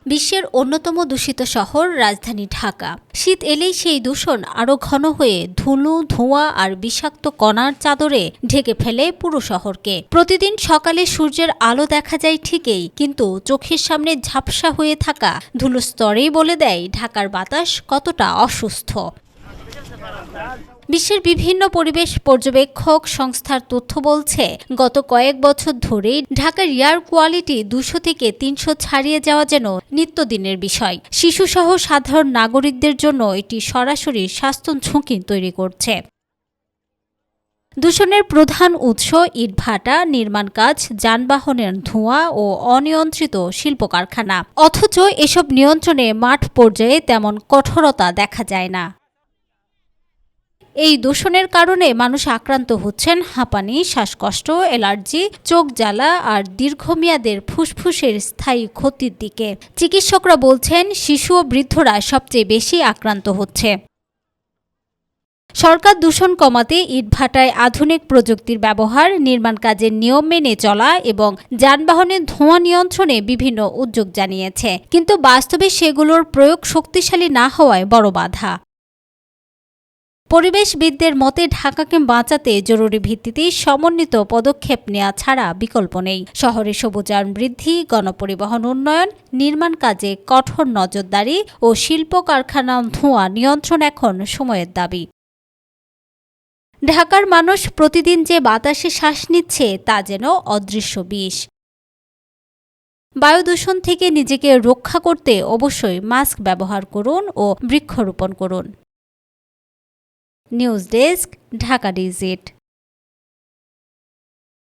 বিশ্বের অন্যতম দূষিত শহর রাজধানী ঢাকা। শীত এলেই সেই দূষণ আরও ঘন হয়ে ধুলো, ধোঁয়া আর বিষাক্ত কণার চাদরে ঢেকে ফেলে পুরো শহরকে। প্রতিদিন সকালে সূর্যের আলো দেখা যায় ঠিকই, কিন্তু চোখের সামনে ঝাপসা হয়ে থাকা ধুলো স্তরেই বলে দেয় ঢাকার বাতাস কতটা অসুস্থ। বিশ্বের বিভিন্ন পরিবেশ পর্যবেক্ষক সংস্থার তথ্য বলছে, গত কয়েক বছর ধরেই ঢাকার এয়ার কোয়ালিটি 200 থেকে 300 ছাড়িয়ে যাওয়া যেন নিত্যদিনের বিষয়। শিশুসহ সাধারণ নাগরিকদের জন্য এটি সরাসরি স্বাস্থ্য ঝুঁকি তৈরি করছে। দূষণের প্রধান উৎস ইটভাটা, নির্মাণ কাজ, যানবাহনের ধোঁয়া ও অনিয়ন্ত্রিত শিল্প কারখানা। অথচ এসব নিয়ন্ত্রণে মাঠ পর্যায়ে তেমন কঠোরতা দেখা যায় না। এই দূষণের কারণে মানুষ আক্রান্ত হচ্ছেন হাঁপানি, শ্বাসকষ্ট, অ্যালার্জি, চোখ জ্বালা আর দীর্ঘমেয়াদের ফুসফুসের স্থায়ী ক্ষতির দিকে। চিকিৎসকরা বলছেন, শিশু ও বৃদ্ধরা সবচেয়ে বেশি আক্রান্ত হচ্ছে। সরকার দূষণ কমাতে ইটভাটায় আধুনিক প্রযুক্তির ব্যবহার, নির্মাণ কাজের নিয়ম মেনে চলা এবং যানবাহনের ধোঁয়া নিয়ন্ত্রণে বিভিন্ন উদ্যোগ জানিয়েছে, কিন্তু বাস্তবে সেগুলোর প্রয়োগ শক্তিশালী না হওয়ায় বড় বাধা। পরিবেশবিদদের মতে, ঢাকাকে বাঁচাতে জরুরি ভিত্তিতে সমন্বিত পদক্ষেপ নেওয়া ছাড়া বিকল্প নেই। শহরে সবুজায়ন বৃদ্ধি, গণপরিবহন উন্নয়ন, নির্মাণ কাজে কঠোর নজরদারি ও শিল্প কারখানার ধোঁয়া নিয়ন্ত্রণ এখন সময়ের দাবি। ঢাকার মানুষ প্রতিদিন যে বাতাসে শ্বাস নিচ্ছে তা যেন অদৃশ্য বিষ। বায়ু দূষণ থেকে নিজেকে রক্ষা করতে অবশ্যই মাস্ক ব্যবহার করুন ও বৃক্ষরোপণ করুন। News desk, Dhaka digit.